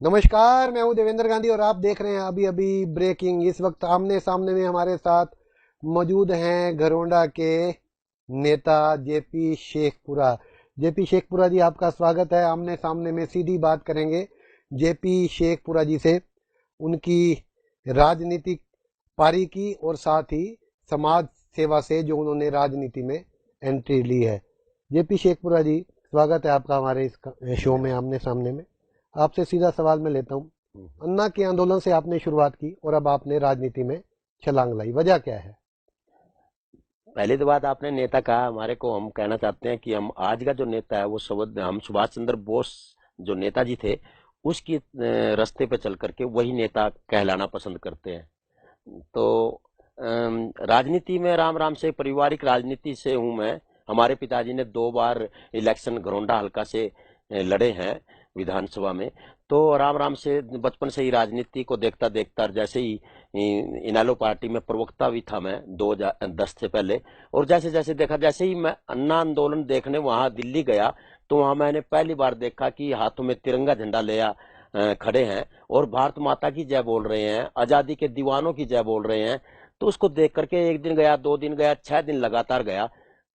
नमस्कार, मैं हूं देवेंद्र गांधी और आप देख रहे हैं अभी अभी ब्रेकिंग। इस वक्त आमने सामने में हमारे साथ मौजूद हैं घरौंडा के नेता जेपी शेखपुरा। जेपी शेखपुरा जी, आपका स्वागत है। आमने सामने में सीधी बात करेंगे जेपी शेखपुरा जी से, उनकी राजनीतिक पारी की और साथ ही समाज सेवा से जो उन्होंने राजनीति में एंट्री ली है। जेपी शेखपुरा जी, स्वागत है आपका हमारे इस शो में आमने सामने में। आपसे सीधा सवाल मैं लेता हूँ। अन्ना के आंदोलन से आपने शुरुआत की और अब आपने राजनीति में छलांग लाई, वजह क्या है? पहली तो बात, आपने नेता कहा, हमारे को हम कहना चाहते हैं कि हम आज का जो नेता है वो हम सुभाष चंद्र बोस जो नेताजी थे उसकी रास्ते पे चल करके वही नेता कहलाना पसंद करते हैं। तो राजनीति में राम राम से पारिवारिक राजनीति से हूं मैं। हमारे पिताजी ने 2 बार इलेक्शन घरौंडा हल्का से लड़े हैं विधानसभा में। तो राम राम से बचपन से ही राजनीति को देखता देखता, जैसे ही इनेलो पार्टी में प्रवक्ता भी था मैं 2010 से पहले। और जैसे जैसे देखा, जैसे ही मैं अन्ना आंदोलन देखने वहां दिल्ली गया तो वहां मैंने पहली बार देखा कि हाथों में तिरंगा झंडा लिया खड़े हैं और भारत माता की जय बोल रहे हैं, आजादी के दीवानों की जय बोल रहे हैं। तो उसको देख करके 1 दिन गया, 2 दिन गया, 6 दिन लगातार गया।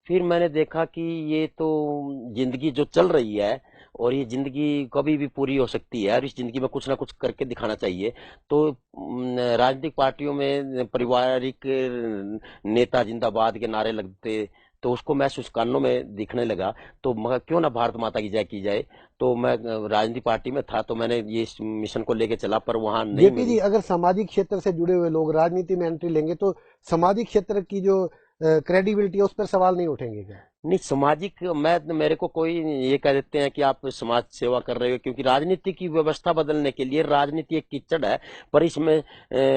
फिर मैंने देखा कि ये तो जिंदगी जो चल रही है और ये जिंदगी कभी भी पूरी हो सकती है और इस जिंदगी में कुछ ना कुछ करके दिखाना चाहिए। तो राजनीतिक पार्टियों में पारिवारिक नेता जिंदाबाद के नारे लगते, तो उसको महसूस कानों में दिखने लगा। तो मगर क्यों ना भारत माता की जय की जाए। तो मैं राजनीतिक पार्टी में था तो मैंने ये इस मिशन को लेके चला, पर वहां नहीं जेपी जी, मिली। अगर सामाजिक क्षेत्र से जुड़े हुए लोग राजनीति में एंट्री लेंगे तो सामाजिक क्षेत्र की जो क्रेडिबिलिटी है उस पर सवाल नहीं उठेंगे क्या? नहीं, सामाजिक मैं मेरे को कोई ये कह देते हैं कि आप समाज सेवा कर रहे हो, क्योंकि राजनीति की व्यवस्था बदलने के लिए राजनीति एक कीचड़ है। पर इसमें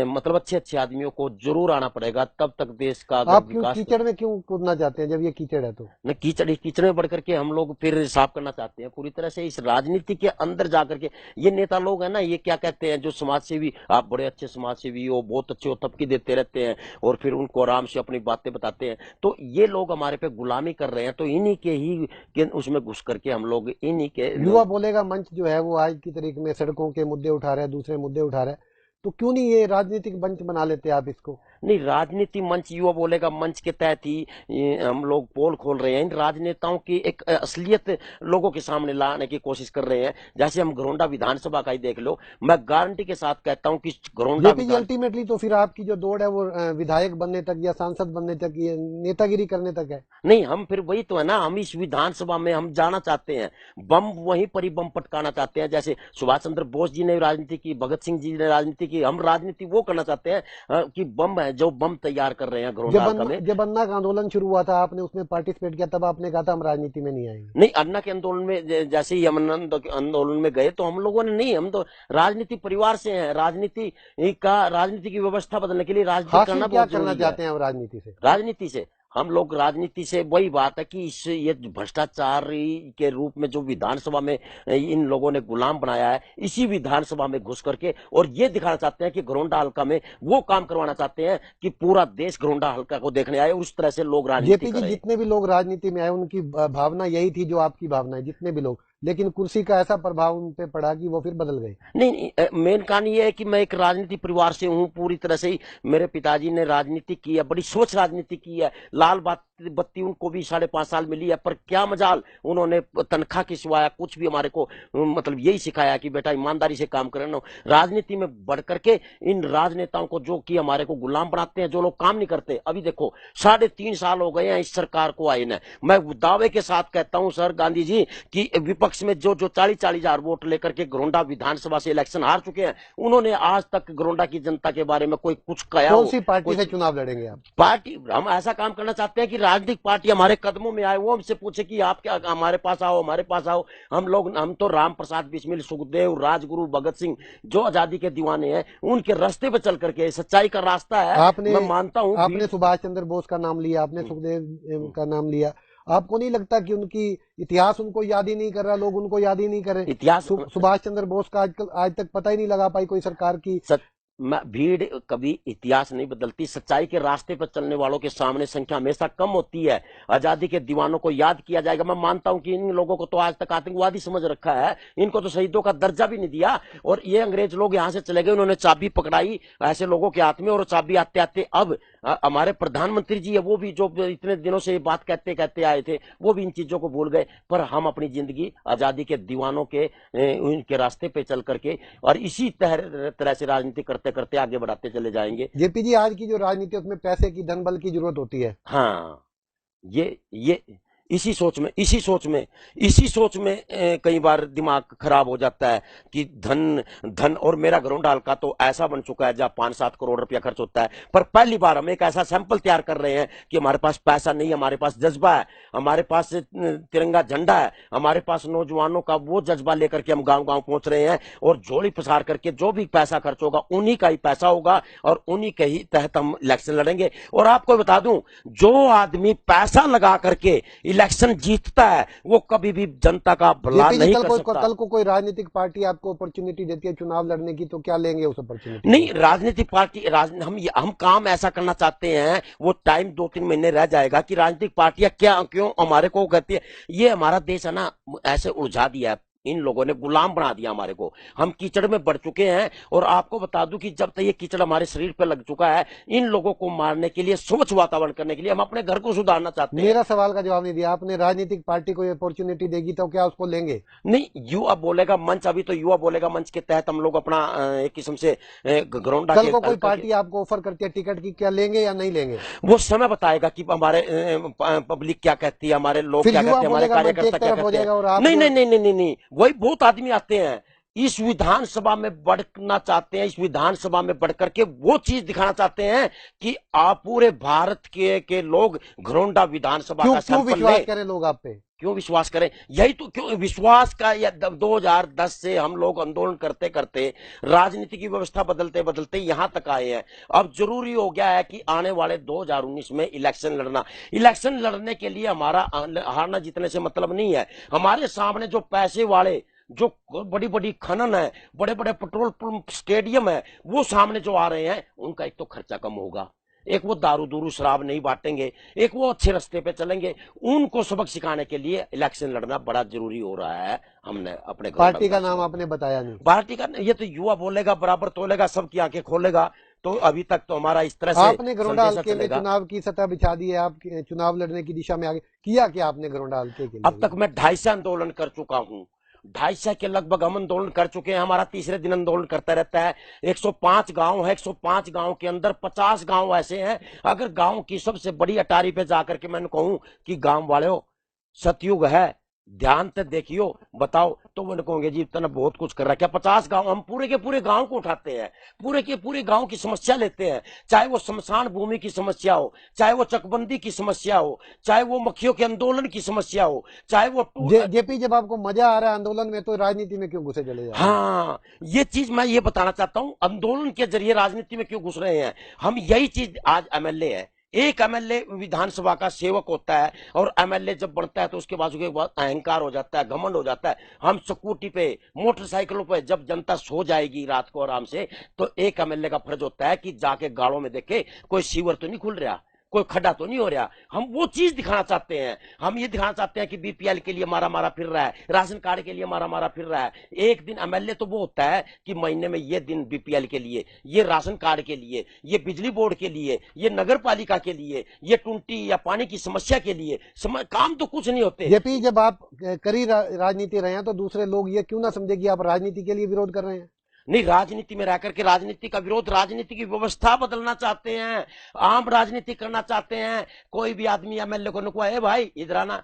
मतलब अच्छे अच्छे आदमियों को जरूर आना पड़ेगा, तब तक देश का अगर आप क्यों विकास। कीचड़ में क्यों कूदना चाहते हैं जब ये कीचड़ है तो? न कीचड़ कीचड़ में बढ़ करके हम लोग फिर साफ करना चाहते हैं पूरी तरह से इस राजनीति के अंदर जाकर के। ये नेता लोग हैं ना, ये क्या कहते हैं, जो समाज सेवी, आप बड़े अच्छे समाज सेवी हो, बहुत अच्छे हो, थपकी देते रहते हैं और फिर उनको आराम से अपनी बातें बताते हैं। तो ये लोग हमारे पे गुलामी कर रहे हैं, तो इन्हीं के ही के उसमें घुस करके हम लोग इन्हीं के युवा बोलेगा मंच जो है वो आज की तारीख में सड़कों के मुद्दे उठा रहा है, दूसरे मुद्दे उठा रहा है, तो क्यों नहीं ये राजनीतिक मंच बना लेते आप इसको? नहीं, राजनीति मंच, युवा बोलेगा मंच के तहत ही ये हम लोग पोल खोल रहे हैं। इन राजनेताओं की एक असलियत लोगों के सामने लाने की कोशिश कर रहे हैं। जैसे हम घरौंडा विधानसभा का ही देख लो, मैं गारंटी के साथ कहता हूं कि घरौंडा जेपी जी, विधान। अल्टीमेटली तो फिर आपकी जो दौड़ है वो विधायक बनने तक या सांसद बनने तक, ये नेतागिरी करने तक है। नहीं, हम फिर वही तो है ना, हम इस विधानसभा में हम जाना चाहते हैं, बम वहीं पर ही बम पटकाना चाहते हैं। जैसे सुभाष चंद्र बोस जी ने राजनीति की, भगत सिंह जी ने राजनीति की, हम राजनीति वो करना चाहते हैं कि बम है जो बम तैयार कर रहे हैं घरौंडा हल्का में। जब अन्ना का आंदोलन शुरू हुआ था, आपने उसमें पार्टिसिपेट किया, तब आपने कहा था हम राजनीति में नहीं आएंगे। नहीं, अन्ना के आंदोलन में जैसे ही हम आंदोलन में गए तो हम लोगों ने नहीं, हम तो राजनीति परिवार से हैं। राजनीति की व्यवस्था बदलने के लिए राजनीति हासिल करना क्या बहुत करना जरूरी है। चाहते हैं हम राजनीति से? राजनीति से हम लोग, राजनीति से वही बात है कि इस ये भ्रष्टाचारी के रूप में जो विधानसभा में इन लोगों ने गुलाम बनाया है, इसी विधानसभा में घुस करके और ये दिखाना चाहते हैं कि घरौंडा हल्का में वो काम करवाना चाहते हैं कि पूरा देश घरौंडा हल्का को देखने आए, उस तरह से लोग राजनीति जेपी जी, करें। जितने भी लोग राजनीति में आए उनकी भावना यही थी जो आपकी भावना है, जितने भी लोग, लेकिन कुर्सी का ऐसा प्रभाव उन पे पड़ा कि वो फिर बदल गए। नहीं नहीं, मेन कहानी ये है कि मैं एक राजनीति परिवार से हूँ पूरी तरह से ही। मेरे पिताजी ने राजनीति की है, बड़ी स्वच्छ राजनीति की है। लाल बात बत्ती उनको भी 5.5 साल मिली है, पर क्या मजाल, उन्होंने तनख्वाह की सिवाय कुछ भी हमारे को मतलब यही सिखाया कि बेटा ईमानदारी से काम करना। राजनीति में बढ़ करके इन राजनेताओं को जो कि हमारे को गुलाम बनाते हैं, जो लोग काम नहीं करते। अभी देखो 3.5 साल हो गए हैं इस सरकार को आए न। मैं दावे के साथ कहता हूं सर गांधी जी कि विपक्ष में जो जो 40-40 हजार वोट लेकर के घरौंडा विधानसभा से इलेक्शन हार चुके हैं, उन्होंने आज तक घरौंडा की जनता के बारे में कोई कुछ कहा कौन हो? सी पार्टी से कुछ चुनाव लड़ेंगे आप? पार्टी, हम ऐसा काम करना चाहते हैं कि राजनीतिक पार्टी हमारे कदमों में आए, वो हमसे पूछे कि आप क्या, हमारे पास आओ, हमारे पास आओ। हम तो राम प्रसाद बिस्मिल, सुखदेव, राजगुरु, भगत सिंह जो आजादी के दीवाने हैं, उनके रास्ते पे चल करके, सच्चाई का रास्ता है। आपने मैं मानता हूं आपने सुभाष चंद्र बोस का नाम लिया, आपने सुखदेव का नाम लिया। आपको नहीं लगता कि उनकी इतिहास उनको याद ही नहीं कर रहा, लोग उनको याद ही नहीं कर रहे? इतिहास सुभाष चंद्र बोस का आजकल आज तक पता ही नहीं लगा पाई कोई सरकार की। भीड़ कभी इतिहास नहीं बदलती, सच्चाई के रास्ते पर चलने वालों के सामने संख्या हमेशा कम होती है। आजादी के दीवानों को याद किया जाएगा। मैं मानता हूं कि इन लोगों को तो आज तक आतंकवादी समझ रखा है, इनको तो शहीदों का दर्जा भी नहीं दिया। और ये अंग्रेज लोग यहां से चले गए, उन्होंने चाबी पकड़ाई ऐसे लोगों के हाथ में, और चाबी आते आते अब हमारे प्रधानमंत्री जी है, वो भी जो इतने दिनों से ये बात कहते कहते आए थे, वो भी इन चीजों को भूल गए। पर हम अपनी जिंदगी आजादी के दीवानों के उनके रास्ते पे चल करके और इसी तरह से राजनीति करते करते आगे बढ़ाते चले जाएंगे। जेपी जी, आज की जो राजनीति है उसमें पैसे की, धन बल की जरूरत होती है। हाँ, ये इसी सोच में कई बार दिमाग खराब हो जाता है कि धन धन। और मेरा घरोंडा हल्का तो ऐसा बन चुका है जहां 5-7 करोड़ रुपया खर्च होता है, पर पहली बार हम एक ऐसा सैंपल तैयार कर रहे हैं कि हमारे पास पैसा नहीं, हमारे पास जज्बा है, हमारे पास तिरंगा झंडा है, हमारे पास नौजवानों का वो जज्बा लेकर के हम गांव गांव पहुंच रहे हैं। और झोली पसार करके जो भी पैसा खर्च होगा उन्हीं का ही पैसा होगा, और उन्हीं के ही तहत हम इलेक्शन लड़ेंगे। और आपको बता दूं, जो आदमी पैसा लगा करके इलेक्शन जीतता है वो कभी भी जनता का भला जेपी जी, नहीं कर सकता। कल को कोई राजनीतिक पार्टी आपको अपॉर्चुनिटी देती है चुनाव लड़ने की, तो क्या लेंगे उस अपॉर्चुनिटी नहीं, को? राजनीतिक पार्टी हम काम ऐसा करना चाहते हैं, वो टाइम 2-3 महीने रह जाएगा कि राजनीतिक पार्टियां क्या क्यों हमारे को कहती है। ये हमारा देश है ना, ऐसे उलझा दिया है, इन लोगों ने गुलाम बना दिया हमारे को, हम कीचड़ में बढ़ चुके हैं। और आपको बता दूं कि जब तक ये कीचड़ हमारे शरीर पे लग चुका है, इन लोगों को मारने के लिए, स्वच्छ वातावरण करने के लिए हम अपने घर को सुधारना चाहते हैं। मेरा सवाल का जवाब नहीं दिया आपने। राजनीतिक पार्टी को अपॉर्चुनिटी देगी तो क्या उसको लेंगे? नहीं, युवा बोलेगा मंच, अभी तो युवा बोलेगा मंच के तहत हम लोग अपना एक किस्म से घरौंडा कल के को कोई पार्टी आपको ऑफर करती है टिकट की, क्या लेंगे या नहीं लेंगे? वो समय बताएगा कि हमारे पब्लिक क्या कहती है, हमारे लोग फिर क्या युवा कहते हैं, हमारे बोलेगा मंच कार्यकर्ता एक क्या तरफ हो कहते हैं। जाएगा और आप नहीं जो नहीं नहीं नहीं नहीं नहीं, वही बहुत आदमी आते हैं इस विधानसभा में बढ़ना चाहते हैं, इस विधानसभा में बढ़ करके वो चीज दिखाना चाहते हैं कि आप पूरे भारत के लोग घरौंडा विधानसभा क्यों का क्यों सैंपल विश्वास लें। करें लोग आप पे? क्यों विश्वास करें? यही तो, क्यों विश्वास का, या 2010 से हम लोग आंदोलन करते करते, राजनीति की व्यवस्था बदलते बदलते यहां तक आए हैं। अब जरूरी हो गया है कि आने वाले 2019 में इलेक्शन लड़ने के लिए हमारा हारना जीतने से मतलब नहीं है। हमारे सामने जो पैसे वाले, जो बड़ी बड़ी खनन है, बड़े बड़े पेट्रोल पंप, स्टेडियम है, वो सामने जो आ रहे हैं, उनका एक तो खर्चा कम होगा, एक वो दारू दूरू शराब नहीं बांटेंगे, एक वो अच्छे रास्ते पे चलेंगे। उनको सबक सिखाने के लिए इलेक्शन लड़ना बड़ा जरूरी हो रहा है। हमने अपने पार्टी का नाम आपने बताया नहीं। पार्टी का, ये तो युवा बोलेगा, बराबर तोलेगा, सबकी आंखें खोलेगा। तो अभी तक तो हमारा इस तरह से आपने घरौंडा संदेशा हल्के में चलेगा। चुनाव की सतह बिछा दी है, आप चुनाव लड़ने की दिशा में आगे किया क्या आपने घरौंडा हल्के के अब लिए? तक मैं 250 आंदोलन कर चुका हूं, 250 के लगभग हम आंदोलन कर चुके हैं। हमारा तीसरे दिन आंदोलन करता रहता है। 105 गांव है, 105 गांव के अंदर 50 गांव ऐसे हैं, अगर गांव की सबसे बड़ी अटारी पे जाकर के मैंने कहूं कि गांव वालों सतयुग है, ध्यान से देखियो, बताओ, तो मैंने कहोगे जी इतना बहुत कुछ कर रहा है क्या? 50 गांव, हम पूरे के पूरे गांव को उठाते हैं, पूरे के पूरे गांव की समस्या लेते हैं, चाहे वो शमशान भूमि की समस्या हो, चाहे वो चकबंदी की समस्या हो, चाहे वो मक्खियों के आंदोलन की समस्या हो, चाहे वो जेपी, जब आपको मजा आ रहा है आंदोलन में तो राजनीति में क्यों घुसे चले जा रहे हैं? हाँ, ये चीज मैं ये बताना चाहता हूं, आंदोलन के जरिए राजनीति में क्यों घुस रहे हैं हम। यही चीज, आज एमएलए है, एक एमएलए विधानसभा का सेवक होता है, और एमएलए जब बनता है तो उसके बाद अहंकार हो जाता है, घमंड हो जाता है। हम स्कूटी पे, मोटरसाइकिलों पे, जब जनता सो जाएगी रात को आराम से, तो एक एमएलए का फर्ज होता है कि जाके गाड़ों में देखे कोई सीवर तो नहीं खुल रहा, कोई खड्डा तो नहीं हो रहा। हम वो चीज दिखाना चाहते हैं। हम ये दिखाना चाहते हैं कि बीपीएल के लिए मारा मारा फिर रहा है, राशन कार्ड के लिए मारा मारा फिर रहा है। एक दिन एमएलए तो वो होता है कि महीने में ये दिन बीपीएल के लिए, ये राशन कार्ड के लिए, ये बिजली बोर्ड के लिए, ये नगर पालिका के लिए, ये टुंटी या पानी की समस्या के लिए, काम तो कुछ नहीं होते। जेपी, जब आप करी राजनीति रहे हैं तो दूसरे लोग ये क्यों ना समझे कि आप राजनीति के लिए विरोध कर रहे हैं? नहीं, राजनीति में रह करके राजनीति का विरोध, राजनीति की व्यवस्था बदलना चाहते हैं, आम राजनीति करना चाहते हैं। कोई भी आदमी एमएलए को नुकवा, भाई इधर आना,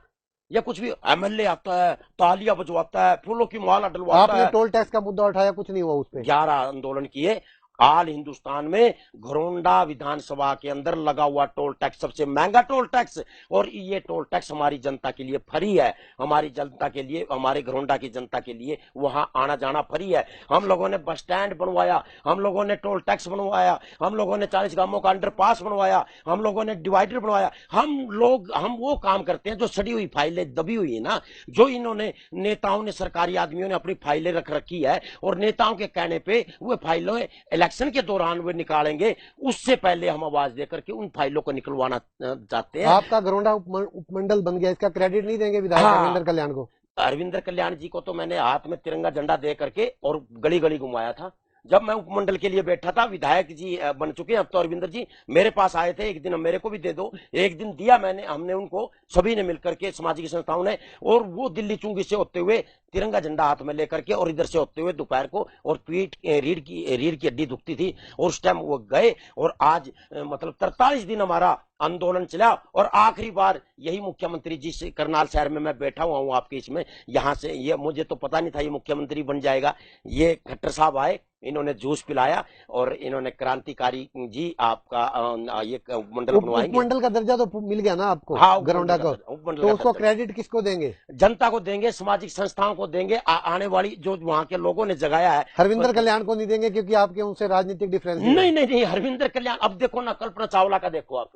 या कुछ भी, एमएलए आता है, तालियां बजवाता है, फूलों की माला डलवाता आपने है। टोल टैक्स का मुद्दा उठाया, कुछ नहीं हुआ उस पर? 11 आंदोलन किए, ऑल हिंदुस्तान में घरौंडा विधानसभा के अंदर लगा हुआ टोल टैक्स सबसे महंगा टोल टैक्स, और ये टोल टैक्स हमारी जनता के लिए फ्री है, हमारी जनता के लिए, हमारे घरौंडा की जनता के लिए वहां आना जाना फ्री है। हम लोगों ने बस स्टैंड बनवाया, हम लोगों ने टोल टैक्स बनवाया, हम लोगों ने 40 गांवों का अंडरपास बनवाया, हम लोगों ने डिवाइडर बनवाया। हम वो काम करते हैं जो सड़ी हुई फाइलें दबी हुई है ना, जो इन्होंने नेताओं ने, सरकारी आदमियों ने अपनी फाइलें रख रखी है, और नेताओं के कहने पे वो फाइलें इलेक्शन के दौरान वे निकालेंगे, उससे पहले हम आवाज देकर के उन फाइलों को निकलवाना चाहते हैं। आपका घरोंडा उपमंडल बन गया, इसका क्रेडिट नहीं देंगे विधायक हाँ, रविंद्र कल्याण को? अरविंदर कल्याण जी को तो मैंने हाथ में तिरंगा झंडा दे करके और गली गली घुमाया था। जब मैं उपमंडल के लिए बैठा था, विधायक जी बन चुके हैं अब तो, अरविंदर जी मेरे पास आए थे, एक दिन मेरे को भी दे दो, एक दिन दिया मैंने, हमने उनको सभी ने मिलकर के, सामाजिक संस्थाओं ने, और वो दिल्ली चुंगी से होते हुए तिरंगा झंडा हाथ में लेकर के, और इधर से होते हुए दोपहर को, और रीढ़ की हड्डी दुखती थी, और उस टाइम वो गए, और आज मतलब 43 दिन हमारा आंदोलन चला, और आखिरी बार यही मुख्यमंत्री जी से करनाल शहर में मैं बैठा हुआ हूँ आपके इसमें, यहाँ से, ये मुझे तो पता नहीं था ये मुख्यमंत्री बन जाएगा। ये खट्टर साहब आए, इन्होंने जूस पिलाया, और इन्होंने क्रांतिकारी जी आपका ये मंडल बनवाएंगे। उपमंडल का दर्जा तो मिल गया ना आपको? हाँ, घरोंडा को, उपमंडल तो का उसको दर्जा क्रेडिट किसको देंगे? जनता को देंगे, सामाजिक संस्थाओं को देंगे, आने वाली जो वहां के लोगों ने जगाया है। हरविंदर कल्याण को नहीं देंगे क्योंकि आपके उनसे राजनीतिक डिफरेंस है? नहीं नहीं नहीं, हरविंदर कल्याण, अब देखो ना, कल्पना चावला का देखो आप,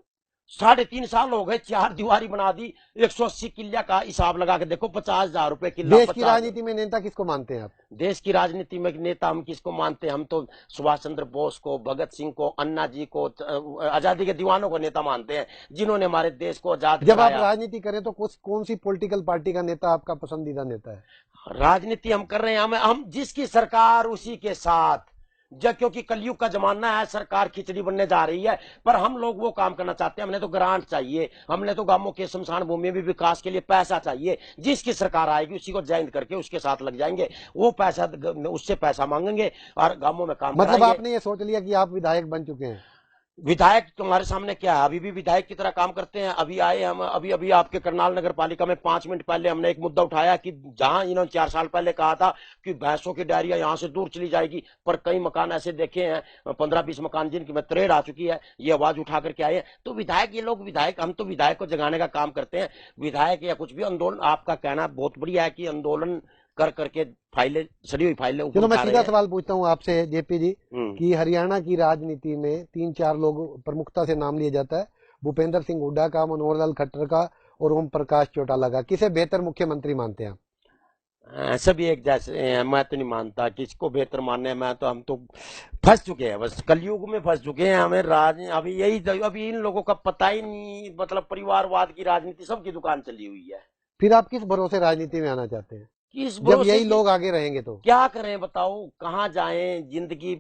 3.5 साल हो गए, 4 दीवारी बना दी, 180 किल्ला का हिसाब लगा के देखो, 50,000 रुपए किला। देश की राजनीति में नेता किसको मानते हैं आप? देश की राजनीति में नेता हम किसको मानते हैं? हम तो सुभाष चंद्र बोस को, भगत सिंह को, अन्ना जी को, आजादी के दीवानों को नेता मानते हैं, जिन्होंने हमारे देश को आजाद जब आप कराया। राजनीति करें तो कौन सी पॉलिटिकल पार्टी का नेता आपका पसंदीदा नेता है? राजनीति हम कर रहे हैं, हम जिसकी सरकार उसी के साथ, जब क्योंकि कलयुग का जमाना है, सरकार खिचड़ी बनने जा रही है, पर हम लोग वो काम करना चाहते हैं। हमने तो ग्रांट चाहिए, हमने तो गांवों के शमशान भूमि भी विकास के लिए पैसा चाहिए। जिसकी सरकार आएगी उसी को ज्वाइन करके उसके साथ लग जाएंगे, वो पैसा, उससे पैसा मांगेंगे और गांवों में काम मतलब कराएंगे। आपने ये सोच लिया कि आप विधायक बन चुके हैं? विधायक तुम्हारे सामने क्या है, अभी भी विधायक की तरह काम करते हैं। अभी आए हम, अभी अभी आपके करनाल नगर पालिका में 5 मिनट पहले हमने एक मुद्दा उठाया कि जहां इन्होंने 4 साल पहले कहा था कि भैंसों की डायरिया यहां से दूर चली जाएगी, पर कई मकान ऐसे देखे हैं, 15-20 मकान जिनकी में त्रेड़ आ चुकी है, ये आवाज उठा करके आए हैं। तो विधायक, ये लोग विधायक, हम तो विधायक को जगाने का काम करते हैं। विधायक या कुछ भी आंदोलन, आपका कहना बहुत बढ़िया है कि आंदोलन कर करके फाइलें, सड़ी हुई फाइलें ऊपर चलो मैं उठा रहे सीधा हैं। सवाल पूछता हूँ आपसे जेपी जी, कि हरियाणा की राजनीति में 3-4 लोग प्रमुखता से नाम लिया जाता है, भूपेंद्र सिंह हुड्डा का, मनोहर लाल खट्टर का, और ओम प्रकाश चौटाला का। किसे बेहतर मुख्यमंत्री मानते हैं आप? सभी एक जैसे हैं, मैं तो नहीं मानता किसको बेहतर मानने हैं। मैं तो, हम तो फंस चुके हैं, बस कलयुग में फंस चुके हैं। हमें अभी यही, अभी इन लोगों का पता ही नहीं, मतलब परिवारवाद की राजनीति सबकी दुकान चली हुई है। फिर आप किस भरोसे राजनीति में आना चाहते हैं किस जब भरोसे यही लोग आगे रहेंगे? तो क्या करें बताओ, कहाँ जाएं जिंदगी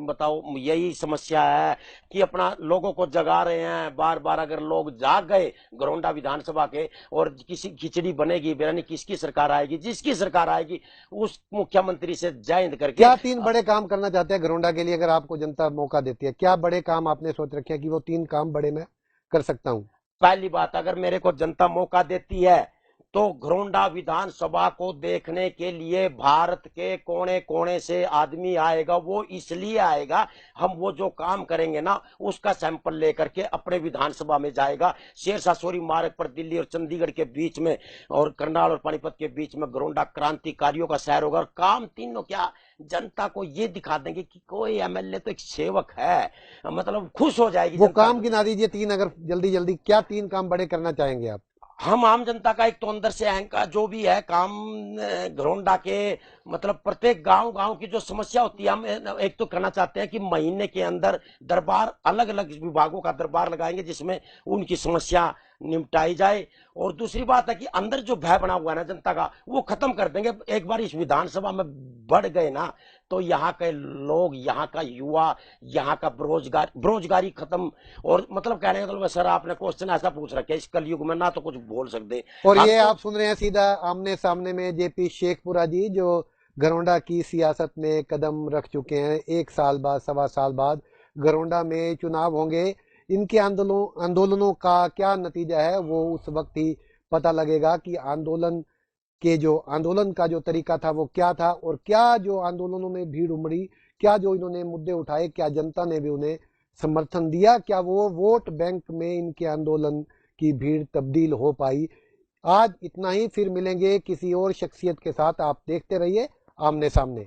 बताओ, यही समस्या है कि अपना लोगों को जगा रहे हैं। बार बार अगर लोग जाग गए घरौंडा विधानसभा के, और किसी खिचड़ी बनेगी, बेरानी किसकी सरकार आएगी, जिसकी सरकार आएगी उस मुख्यमंत्री से जयंत करके। क्या 3 बड़े काम करना चाहते हैं घरौंडा के लिए, अगर आपको जनता मौका देती है? क्या बड़े काम आपने सोच रखे हैं कि वो 3 काम बड़े मैं कर सकता हूँ? पहली बात, अगर मेरे को जनता मौका देती है तो घरौंडा विधानसभा को देखने के लिए भारत के कोने कोने से आदमी आएगा। वो इसलिए आएगा, हम वो जो काम करेंगे ना उसका सैंपल लेकर के अपने विधानसभा में जाएगा। शेरशाह सूरी मार्ग पर दिल्ली और चंडीगढ़ के बीच में, और करनाल और पानीपत के बीच में घरौंडा क्रांतिकारियों का शहर होगा। और काम तीनों क्या, जनता को ये दिखा देंगे कि कोई एमएलए तो एक सेवक है, मतलब खुश हो जाएगी वो जनता। काम गिना दीजिए 3, अगर जल्दी जल्दी, क्या 3 काम बड़े करना चाहेंगे आप? हम आम जनता का एक तो अंदर से अहंकार जो भी है काम, घरौंडा के मतलब प्रत्येक गांव गांव की जो समस्या होती है, हम एक तो करना चाहते हैं कि महीने के अंदर दरबार, अलग अलग विभागों का दरबार लगाएंगे जिसमें उनकी समस्या निपटाई जाए। और दूसरी बात है कि अंदर जो भय बना हुआ है ना जनता का, वो खत्म कर देंगे। एक बार इस विधानसभा में बढ़ गए ना, तो यहाँ के लोग, यहाँ का युवा, यहाँ का बेरोजगारी खत्म। और मतलब कहने का मतलब, सर आपने क्वेश्चन ऐसा पूछ रखा है, इस कलयुग में ना तो कुछ बोल सकते। और ये तो आप सुन रहे हैं सीधा आमने सामने में जेपी शेखपुरा जी, जो घरौंडा की सियासत में कदम रख चुके हैं। 1 साल बाद, 1.25 साल बाद घरौंडा में चुनाव होंगे। इनके आंदोलनों का क्या नतीजा है वो उस वक्त ही पता लगेगा कि आंदोलन का जो तरीका था वो क्या था, और क्या जो आंदोलनों में भीड़ उमड़ी, क्या जो इन्होंने मुद्दे उठाए, क्या जनता ने भी उन्हें समर्थन दिया, क्या वो वोट बैंक में इनके आंदोलन की भीड़ तब्दील हो पाई। आज इतना ही, फिर मिलेंगे किसी और शख्सियत के साथ। आप देखते रहिए आमने सामने।